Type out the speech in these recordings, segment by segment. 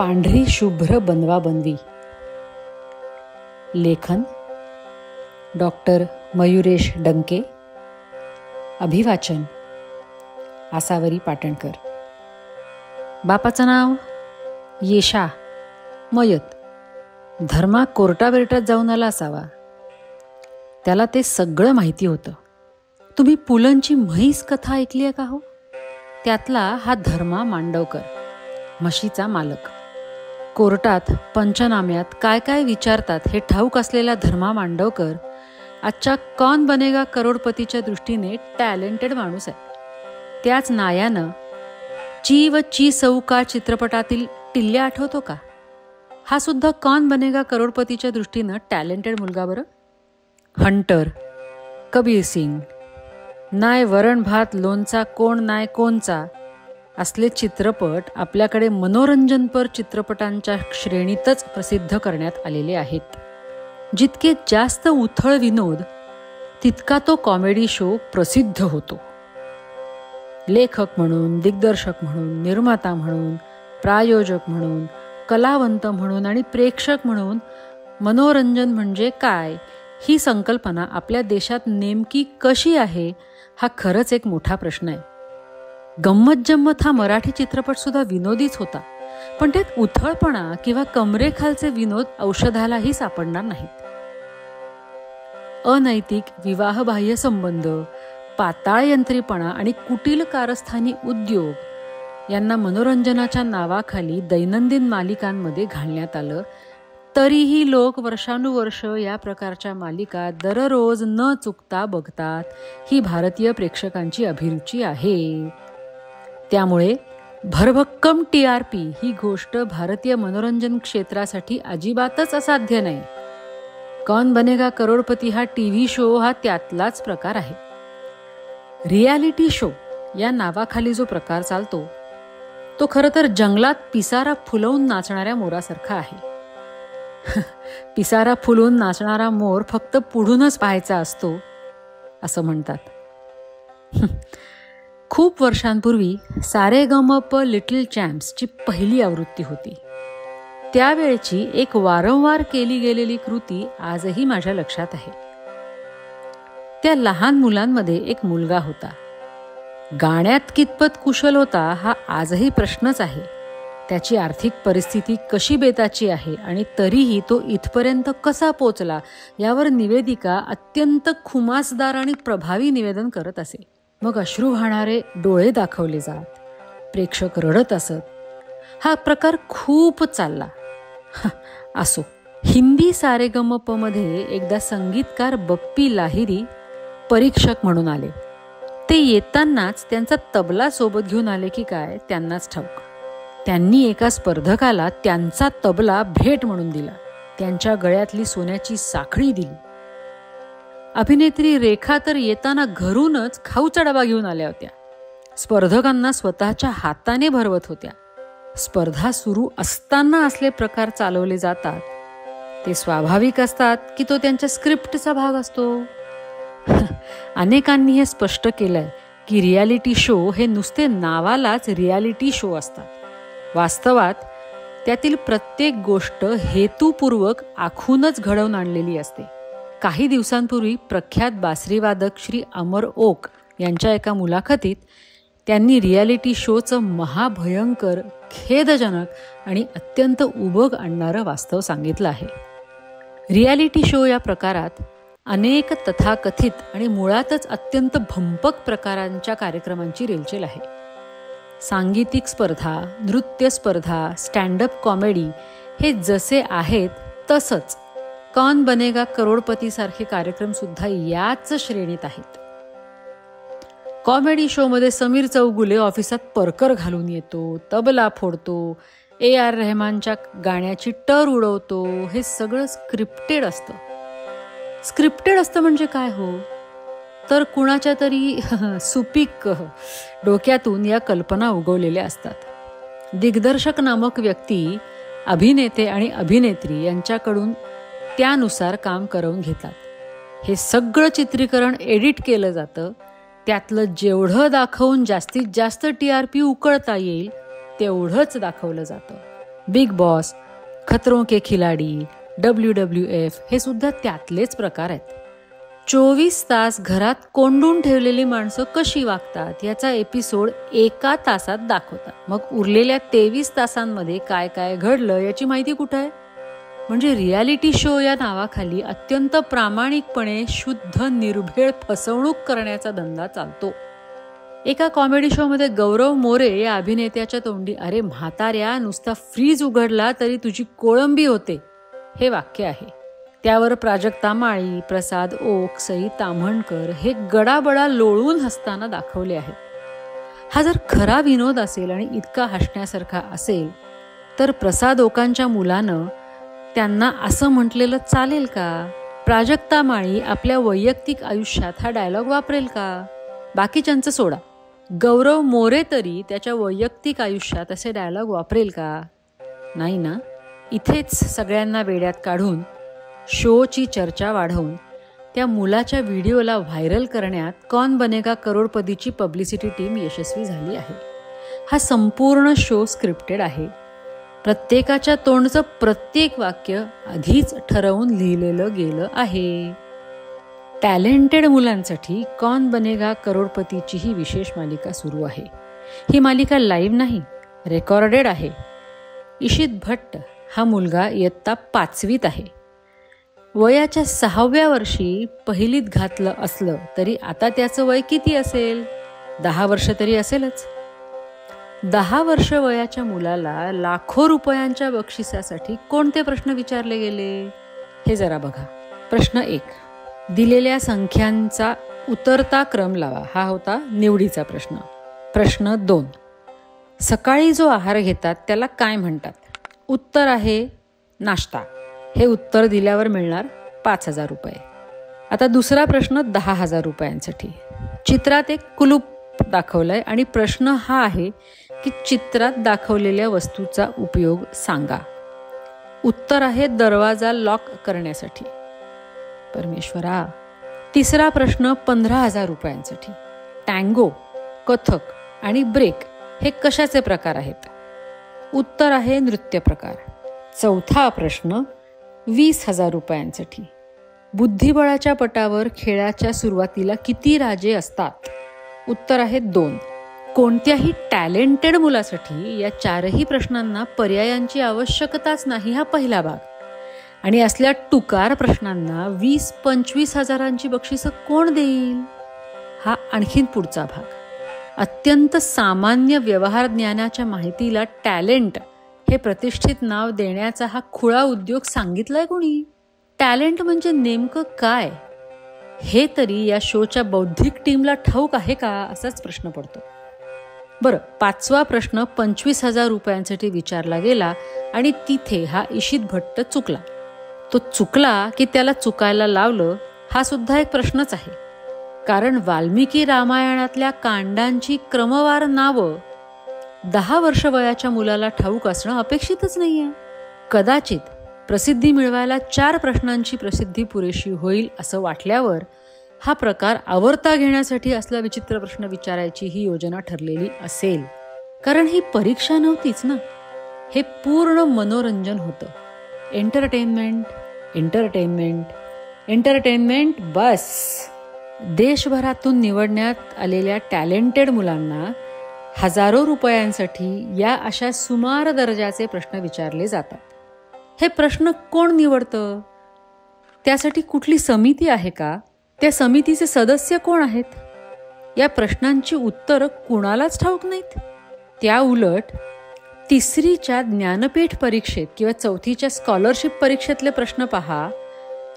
पांढरी शुभ्र बनवाबनवी. लेखन डॉक्टर मयुरेश डंके. अभिवाचन आसावरी पाटणकर. बापाचं नाव येशा मयत. धर्मा कोर्टाबिर्टात जाऊन आला असावा. त्याला ते सगळं माहिती होतं. तुम्ही पुलंची म्हैस कथा ऐकली आहे का हो? त्यातला हा धर्मा मांडवकर, म्हशीचा मालक. कोर्टात पंचनाम्यात काय काय विचारतात हे ठाऊक असलेला धर्मा मांडवकर आजच्या कौन बनेगा करोडपतीच्या दृष्टीने टॅलेंटेड माणूस आहे. त्याच नायानं ची व ची सौका चित्रपटातील टिल्ल्या आठवतो का? हा सुद्धा कौन बनेगा करोडपतीच्या दृष्टीनं टॅलेंटेड मुलगा बरं. हंटर, कबीर सिंग, नाय वरण भात लोणचा कोण नाय कोणचा असले चित्रपट आपल्याकडे मनोरंजनपर चित्रपटांच्या श्रेणीतच प्रसिद्ध करण्यात आलेले आहेत. जितके जास्त उथळ विनोद तितका तो कॉमेडी शो प्रसिद्ध होतो. लेखक म्हणून, दिग्दर्शक म्हणून, निर्माता म्हणून, प्रायोजक म्हणून, कलावंत म्हणून आणि प्रेक्षक म्हणून मनोरंजन म्हणजे काय ही संकल्पना आपल्या देशात नेमकी कशी आहे हा खरंच एक मोठा प्रश्न आहे. गंमत जम्मत हा मराठी चित्रपट सुद्धा विनोदीच होता, पण त्यात उथळपणा किंवा कमरेखालचे विनोद औषधालाही सापडणार नाहीत. अनैतिक विवाहबाह्य संबंध, पाताळयंत्रीपणा आणि कुटील कारस्थानी उद्योग यांना मनोरंजनाच्या नावाखाली दैनंदिन मालिकांमध्ये घालण्यात आलं. तरीही लोक वर्षानुवर्ष या प्रकारच्या मालिका दररोज न चुकता बघतात. ही भारतीय प्रेक्षकांची अभिरुची आहे. त्यामुळे भरभक्कम TRP ही गोष्ट भारतीय मनोरंजन क्षेत्रासाठी अजिबातच असाध्य नाही. कौन बनेगा करोडपती हा TV शो हा त्यातलाच प्रकार आहे. रियालिटी शो या नावाखाली जो प्रकार चालतो तो खरं तर जंगलात पिसारा फुलवून नाचणाऱ्या मोरासारखा आहे. पिसारा फुलवून नाचणारा मोर फक्त पुढूनच पाहायचा असतो असं म्हणतात. खूप वर्षांपूर्वी सारेगमप लिटिल चॅम्प्सची पहिली आवृत्ती होती. त्यावेळची एक वारंवार केली गेलेली कृती आजही माझ्या लक्षात आहे. त्या लहान मुलांमध्ये एक मुलगा होता. गाण्यात कितपत कुशल होता हा आजही प्रश्नच आहे. त्याची आर्थिक परिस्थिती कशी बेताची आहे आणि तरीही तो इथपर्यंत कसा पोचला यावर निवेदिका अत्यंत खुमासदार आणि प्रभावी निवेदन करत असे. मग अश्रू वाहणारे डोळे दाखवले जात. प्रेक्षक रडत असत. हा प्रकार खूप चालला. असो, हिंदी सारेगमप मध्ये एकदा संगीतकार बप्पी लाहिरी परीक्षक म्हणून आले. ते येतानाच त्यांचा तबला सोबत घेऊन आले की काय त्यांनाच ठाऊक. त्यांनी एका स्पर्धकाला त्यांचा तबला भेट म्हणून दिला. त्यांच्या गळ्यातली सोन्याची साखळी दिली. अभिनेत्री रेखा तर येताना घरूनच खाऊचा डबा घेऊन आल्या होत्या. स्पर्धकांना स्वतःच्या हाताने भरवत होत्या. स्पर्धा सुरू असताना असले प्रकार चालवले जातात ते स्वाभाविक असतात की तो त्यांच्या स्क्रिप्टचा भाग असतो? अनेकांनी हे स्पष्ट केलंय की रियालिटी शो हे नुसते नावालाच रियालिटी शो असतात. वास्तवात त्यातील प्रत्येक गोष्ट हेतुपूर्वक आखूनच घडवून आणलेली असते. काही दिवसांपूर्वी प्रख्यात बासरीवादक श्री अमर ओक यांच्या एका मुलाखतीत त्यांनी रियालिटी शोचं महाभयंकर, खेदजनक आणि अत्यंत उबग आणणारं वास्तव सांगितलं आहे. रियालिटी शो या प्रकारात अनेक तथाकथित आणि मुळातच अत्यंत भंपक प्रकारांच्या कार्यक्रमांची रेलचेल आहे. सांगीतिक स्पर्धा, नृत्य स्पर्धा, स्टँडअप कॉमेडी हे जसे आहेत तसंच कौन बनेगा करोडपती सारखे कार्यक्रम सुद्धा याच श्रेणीत आहेत. कॉमेडी शो मध्ये समीर चौगुले ऑफिसात परकर घालून येतो, तबला फोडतो, AR रहमानच्या गाण्याची टर उडवतो. हे सगळं स्क्रिप्टेड असतं. स्क्रिप्टेड असतं म्हणजे काय हो? तर कुणाच्या तरी सुपीक डोक्यातून या कल्पना उगवलेल्या असतात. दिग्दर्शक नामक व्यक्ती अभिनेते आणि अभिनेत्री यांच्याकडून त्यानुसार काम करवून घेतात. हे सगळं चित्रीकरण एडिट केलं जातं. त्यातलं जेवढं दाखवून जास्तीत जास्त TRP उकळता येईल तेवढंच दाखवलं जातं. बिग बॉस, खतरों के खिलाडी, WWF हे सुद्धा त्यातलेच प्रकार आहेत. 24 तास घरात कोंडून ठेवलेली माणसं कशी वागतात याचा एपिसोड 1 तासात दाखवतात. मग उरलेल्या 23 तासांमध्ये काय काय घडलं याची माहिती कुठं आहे? म्हणजे रियालिटी शो या नावाखाली अत्यंत प्रामाणिकपणे शुद्ध निर्भेळ फसवणूक करण्याचा धंदा चालतो. एका कॉमेडी शोमध्ये गौरव मोरे या अभिनेत्याच्या तोंडी "अरे म्हाताऱ्या, नुसता फ्रीज उघडला तरी तुझी कोळंबी होते" हे वाक्य आहे. त्यावर प्राजक्ता माळी, प्रसाद ओक, सई ताम्हणकर हे गडाबडा लोळून हसताना दाखवले आहे. हा जर खरा विनोद असेल आणि इतका हसण्यासारखा असेल तर प्रसाद ओकांच्या मुलानं त्यांना असं म्हटलेलं चालेल का? प्राजक्ता माळी आपल्या वैयक्तिक आयुष्यात हा डायलॉग वापरेल का? बाकीच्यांचं सोडा, गौरव मोरे तरी त्याच्या वैयक्तिक आयुष्यात असे डायलॉग वापरेल का? नाही ना. इथेच सगळ्यांना वेड्यात काढून, शोची चर्चा वाढवून त्या मुलाच्या व्हिडिओला व्हायरल करण्यात कौन बनेगा करोडपतीची पब्लिसिटी टीम यशस्वी झाली आहे. हा संपूर्ण शो स्क्रिप्टेड आहे. प्रत्येकाच्या तोंडचं प्रत्येक वाक्य आधीच ठरवून लिहिलेलं गेलं आहे. टॅलेंटेड मुलांसाठी कौन बनेगा करोडपतीची ही विशेष मालिका सुरू आहे. ही मालिका लाईव्ह नाही, रेकॉर्डेड आहे. इशित भट्ट हा मुलगा इयत्ता 5वीत आहे. वयाच्या 6व्या वर्षी पहिलीत घातलं असलं तरी आता त्याचं वय किती असेल? 10 वर्ष तरी असेलच. 10 वर्ष वयाच्या मुलाला लाखो रुपयांच्या बक्षिसासाठी कोणते प्रश्न विचारले गेले हे जरा बघा. प्रश्न 1, दिलेल्या संख्यांचा उतरता क्रम लावा. हा होता निवडीचा प्रश्न. प्रश्न 2, सकाळी जो आहार घेतात त्याला काय म्हणतात? उत्तर आहे नाश्ता. हे उत्तर दिल्यावर मिळणार 5,000 रुपये. आता दुसरा प्रश्न 10,000 रुपयांसाठी. चित्रात एक कुलूप दाखवलंय आणि प्रश्न हा आहे की चित्रात दाखवलेल्या वस्तूचा उपयोग सांगा. उत्तर आहे दरवाजा लॉक करण्यासाठी. परमेश्वरा. तिसरा प्रश्न 15,000 रुपयांसाठी. टँगो, कथक आणि ब्रेक हे कशाचे प्रकार आहेत? उत्तर आहे नृत्य प्रकार. चौथा प्रश्न 20,000 रुपयांसाठी. बुद्धिबळाच्या पटावर खेळाच्या सुरुवातीला किती राजे असतात? उत्तर आहे 2. कोणत्याही टॅलेंटेड मुलासाठी या 4ही प्रश्नांना पर्यायांची आवश्यकताच नाही. हा पहिला भाग. आणि असल्या टुकार प्रश्नांना 20-25 हजारांची बक्षिसं कोण देईल? हा आणखीन पुढचा भाग. अत्यंत सामान्य व्यवहार ज्ञानाच्या माहितीला टॅलेंट हे प्रतिष्ठित नाव देण्याचा हा खुळा उद्योग सांगितलाय कोणी? टॅलेंट म्हणजे नेमकं काय हे तरी या शोच्या बौद्धिक टीमला ठाऊक आहे का, असाच प्रश्न पडतो. बरं, 5वा प्रश्न 25,000 रुपयांसाठी विचारला गेला आणि तिथे हा इशित भट्ट चुकला. तो चुकला की त्याला चुकायला लावलं हा सुद्धा एक प्रश्नच आहे. कारण वाल्मिकी रामायणातल्या कांडांची क्रमवार नावं 10 वर्ष वयाच्या मुलाला ठाऊक असणं अपेक्षितच नाहीये. कदाचित प्रसिद्धी मिळवायला 4 प्रश्नांची प्रसिद्धी पुरेशी होईल असं वाटल्यावर हा प्रकार आवर्ता घेण्यासाठी असला विचित्र प्रश्न विचारायची ही योजना ठरलेली असेल. कारण ही परीक्षा नव्हतीच ना, हे पूर्ण मनोरंजन होतं. एंटरटेनमेंट, एंटरटेनमेंट, एंटरटेनमेंट बस. देशभरातून निवडण्यात आलेल्या टॅलेंटेड मुलांना हजारो रुपयांसाठी या अशा सुमार दर्जाचे प्रश्न विचारले जातात. हे प्रश्न कोण निवडतं? त्यासाठी कुठली समिती आहे का? त्या समितीचे सदस्य कोण आहेत? या प्रश्नांची उत्तरं कुणालाच ठाऊक नाहीत. त्या उलट 3रीच्या ज्ञानपीठ परीक्षेत किंवा 4थीच्या स्कॉलरशिप परीक्षेतले प्रश्न पहा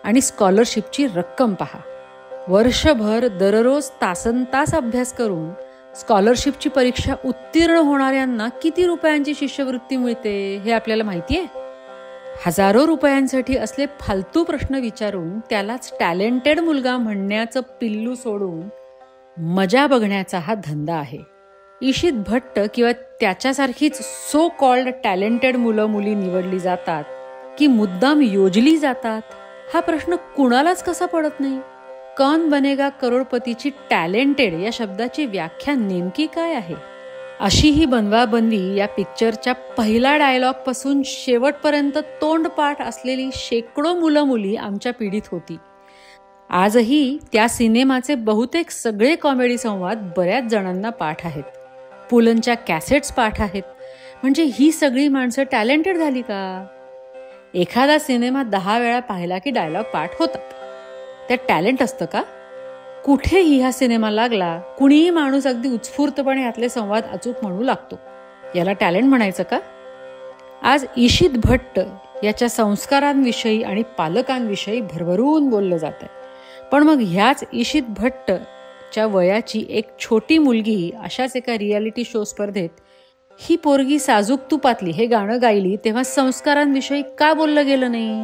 आणि स्कॉलरशिपची रक्कम पहा. वर्षभर दररोज तासनतास अभ्यास करून स्कॉलरशिपची परीक्षा उत्तीर्ण होणाऱ्यांना किती रुपयांची शिष्यवृत्ती मिळते हे आपल्याला माहिती आहे? हजारो रुपयांसाठी असले फालतू प्रश्न विचारून त्यालाच टॅलेंटेड मुलगा म्हणण्याचं पिल्लू सोडून मजा बघण्याचा हा धंदा आहे. इशित भट्ट किंवा त्याच्यासारखीच सो कॉल्ड टॅलेंटेड मुलं मुली निवडली जातात की मुद्दाम योजली जातात हा प्रश्न कुणालाच कसा पडत नाही. कौन बनेगा करोडपतीची टॅलेंटेड या शब्दाची व्याख्या नेमकी काय आहे? अशी ही बनवाबनवी या पिक्चरच्या पहिला डायलॉगपासून शेवटपर्यंत तोंडपाठ असलेली शेकडो मुलं मुली आमच्या पिढीत होती. आजही त्या सिनेमाचे बहुतेक सगळे कॉमेडी संवाद बऱ्याच जणांना पाठ आहेत. पुलंच्या कॅसेट्स पाठ आहेत. म्हणजे ही सगळी माणसं टॅलेंटेड झाली का? एखादा सिनेमा 10 वेळा पाहिला की डायलॉग पाठ होतात. त्यात टॅलेंट असतं का? कुठेही हा सिनेमा लागला, कुणीही माणूस अगदी उत्स्फूर्तपणे यातले संवाद अचूक म्हणू लागतो. याला टॅलेंट म्हणायचं का? आज इशित भट्ट याच्या संस्कारांविषयी आणि पालकांविषयी भरभरून बोललं जात आहे. पण मग ह्याच इशित भट्टच्या वयाची एक छोटी मुलगी अशाच एका रियालिटी शो स्पर्धेत ही पोरगी साजूक तुपातली हे गाणं गायली तेव्हा संस्कारांविषयी का बोललं गेलं नाही?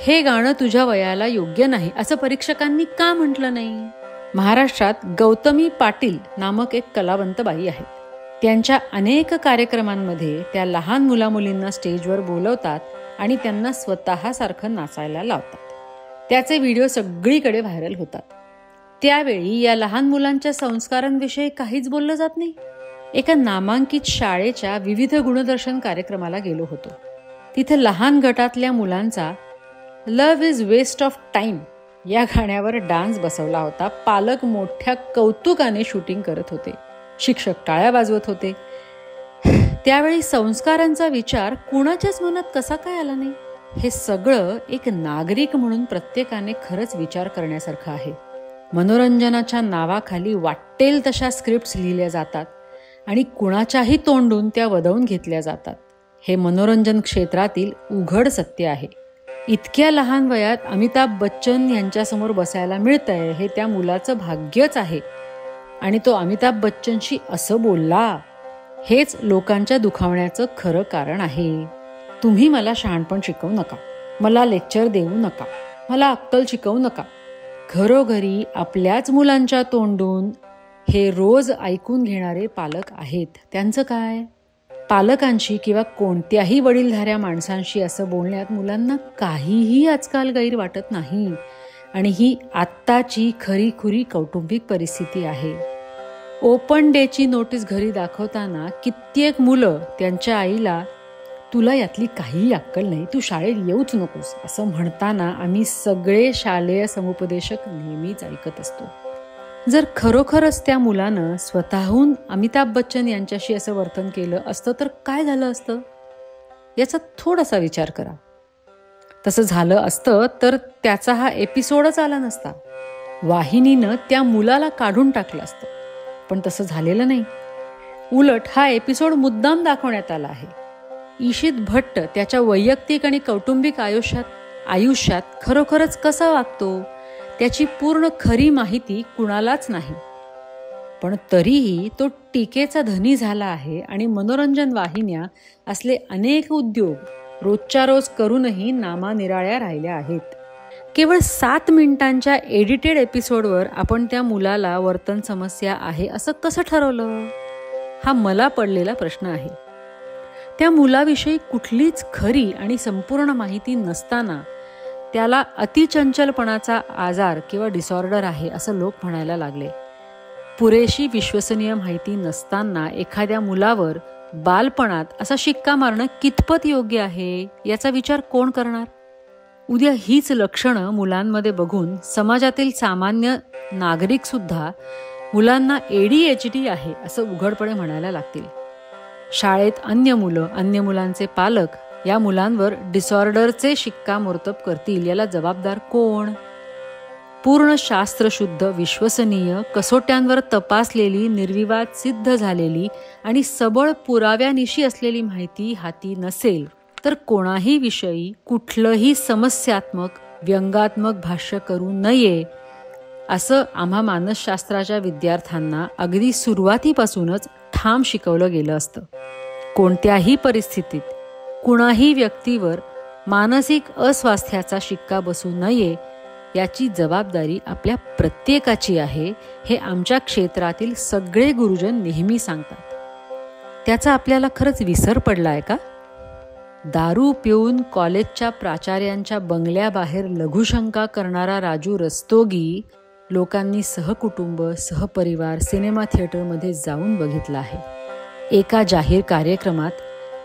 हे गाणं तुझ्या वयाला योग्य नाही असं परीक्षकांनी का म्हटलं नाही? महाराष्ट्रात गौतमी पाटील नामक एक कलावंत बाई आहेत. त्यांच्या अनेक कार्यक्रमांमध्ये त्या लहान मुलामुलींना स्टेजवर बोलवतात आणि त्यांना स्वतःसारखं नाचायला लावतात. त्याचे व्हिडिओ सगळीकडे व्हायरल होतात. त्यावेळी या लहान मुलांच्या संस्कारांविषयी काहीच बोललं जात नाही. एका नामांकित शाळेच्या विविध गुणदर्शन कार्यक्रमाला गेलो होतो. तिथे लहान गटातल्या मुलांचा love is waste of time या गाण्यावर डान्स बसवला होता. पालक मोठ्या कौतुकाने शूटिंग करत होते. शिक्षक टाळ्या वाजवत होते. त्यावेळी संस्कारांचा विचार कुणाच्याच मनात कसा काय आला नाही? हे सगळं एक नागरिक म्हणून प्रत्येकाने खरंच विचार करण्यासारखं आहे. मनोरंजनाच्या नावाखाली वाटेल तशा स्क्रिप्ट्स लिहिल्या जातात आणि कुणाच्याही तोंडून त्या वदवून घेतल्या जातात. हे मनोरंजन क्षेत्रातील उघड सत्य आहे. इतक्या लहान वयात अमिताभ बच्चन यांच्यासमोर बसायला मिळतंय हे त्या मुलाचं भाग्यच आहे. आणि तो अमिताभ बच्चनशी असं बोलला हेच लोकांच्या दुखावण्याचं खरं कारण आहे. तुम्ही मला शहाणपण शिकवू नका, मला लेक्चर देऊ नका, मला अक्कल शिकवू नका. घरोघरी आपल्याच मुलांच्या तोंडून हे रोज ऐकून घेणारे पालक आहेत. त्यांचं काय? पालकांशी किंवा कोणत्याही वडीलधाऱ्या माणसांशी असं बोलण्यात मुलांना काहीही आजकाल गैर वाटत नाही. आणि ही आत्ताची खरीखुरी कौटुंबिक परिस्थिती आहे. ओपन डेची नोटीस घरी दाखवताना कित्येक मुलं त्यांच्या आईला तुला यातली काही अक्कल नाही, तू शाळेत येऊच नकोस असं म्हणताना आम्ही सगळे शालेय समुपदेशक नेहमीच ऐकत असतो. जर खरोखरच त्या मुलानं स्वतःहून अमिताभ बच्चन यांच्याशी असं वर्तन केलं असतं तर काय झालं असतं? याचा थोडासा विचार करा. तसं झालं असतं तर त्याचा हा एपिसोडच आला नसता. वाहिनीनं त्या मुलाला काढून टाकलं असतं. पण तसं झालेलं नाही. उलट हा एपिसोड मुद्दाम दाखवण्यात आला आहे. इशित भट्ट त्याच्या वैयक्तिक आणि कौटुंबिक आयुष्यात खरोखरच कसा वागतो त्याची पूर्ण खरी माहिती कुणालाच नाही. पण तरीही तो टीकेचा धनी झाला आहे आणि मनोरंजन वाहिन्या असले अनेक उद्योग रोजच्या रोज करूनही नामानिराळ्या राहिल्या आहेत. केवळ 7 मिनिटांच्या एडिटेड एपिसोडवर आपण त्या मुलाला वर्तन समस्या आहे असं कसं ठरवलं? हा मला पडलेला प्रश्न आहे. त्या मुलाविषयी कुठलीच खरी आणि संपूर्ण माहिती नसताना त्याला अतिचंचलपणाचा आजार किंवा डिसऑर्डर आहे असं लोक म्हणायला लागले. पुरेशी विश्वसनीय माहिती नसताना एखाद्या मुलावर बालपणात असा शिक्का मारणं कितपत योग्य आहे याचा विचार कोण करणार? उद्या हीच लक्षणं मुलांमध्ये बघून समाजातील सामान्य नागरिक सुद्धा मुलांना ADHD आहे असं उघडपणे म्हणायला लागतील. शाळेत अन्य मुलांचे पालक या मुलांवर डिसऑर्डरचे शिक्कामोर्तब करतील याला जबाबदार कोण? पूर्ण शास्त्रशुद्ध, विश्वसनीय, कसोट्यांवर तपासलेली, निर्विवाद सिद्ध झालेली आणि सबळ पुराव्यानिशी असलेली माहिती हाती नसेल तर कोणाही विषयी कुठलंही समस्यात्मक, व्यंगात्मक भाष्य करू नये असं आम्हा मानसशास्त्राच्या विद्यार्थ्यांना अगदी सुरुवातीपासूनच ठाम शिकवलं गेलं असतं. कोणत्याही परिस्थितीत कुणाही व्यक्तीवर मानसिक अस्वास्थ्याचा शिक्का बसू नये याची जबाबदारी आपल्या प्रत्येकाची आहे हे आमच्या क्षेत्रातील सगळे गुरुजन नेहमी सांगतात. त्याचा आपल्याला खरंच विसर पडला आहे का? दारू पिऊन कॉलेजच्या प्राचार्यांच्या बंगल्याबाहेर लघुशंका करणारा राजू रस्तोगी लोकांनी सहकुटुंब, सहपरिवार सिनेमा थिएटरमध्ये जाऊन बघितला आहे. एका जाहीर कार्यक्रमात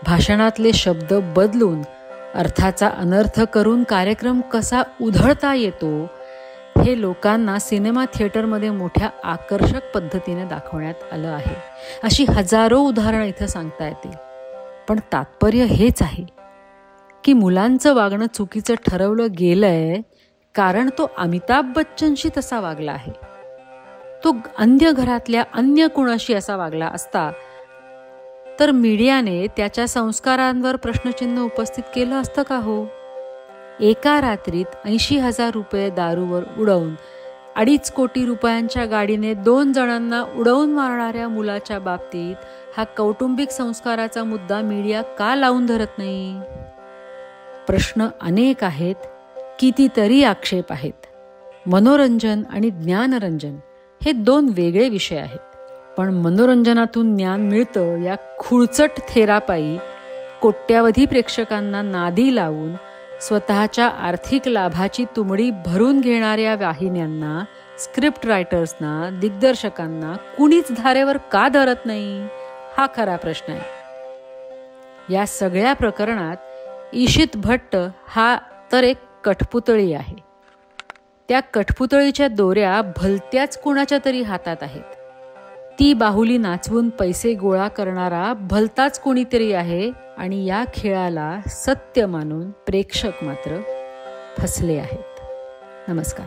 भाषणातले शब्द बदलून अर्थाचा अनर्थ करून कार्यक्रम कसा उधळता येतो हे लोकांना सिनेमा थिएटरमध्ये मोठ्या आकर्षक पद्धतीने दाखवण्यात आलं आहे. अशी हजारो उदाहरणं इथं सांगता येतील. पण तात्पर्य हेच आहे की मुलांचं वागणं चुकीचं ठरवलं गेलंय कारण तो अमिताभ बच्चनशी तसा वागला आहे. तो अन्य घरातल्या अन्य कुणाशी असा वागला असता तर मीडियाने त्याच्या संस्कारांवर प्रश्नचिन्ह उपस्थित केलं असतं का हो? एका रात्रीत 80,000 रुपये दारूवर उडवून 2.5 कोटी रुपयांच्या गाडीने 2 जणांना उडवून मारणाऱ्या मुलाच्या बाबतीत हा कौटुंबिक संस्काराचा मुद्दा मीडिया का लावून धरत नाही? प्रश्न अनेक आहेत, कितीतरी आक्षेप आहेत. मनोरंजन आणि ज्ञानरंजन हे 2 वेगळे विषय आहेत. पण मनोरंजनातून ज्ञान मिळतं या खुळचट थेरापायी कोट्यावधी प्रेक्षकांना नादी लावून स्वतःच्या आर्थिक लाभाची तुंबडी भरून घेणाऱ्या वाहिन्यांना, स्क्रिप्ट रायटर्सना, दिग्दर्शकांना कुणीच धारेवर का धरत नाही? हा खरा प्रश्न आहे. या सगळ्या प्रकरणात इशित भट्ट हा तर एक कठपुतळी आहे. त्या कठपुतळीच्या दोऱ्या भलत्याच कुणाच्या तरी हातात आहेत. ती बाहुली नाचवून पैसे गोळा करणारा भलताच कोणीतरी आहे आणि या खेळाला सत्य मानून प्रेक्षक मात्र फसले आहेत. नमस्कार.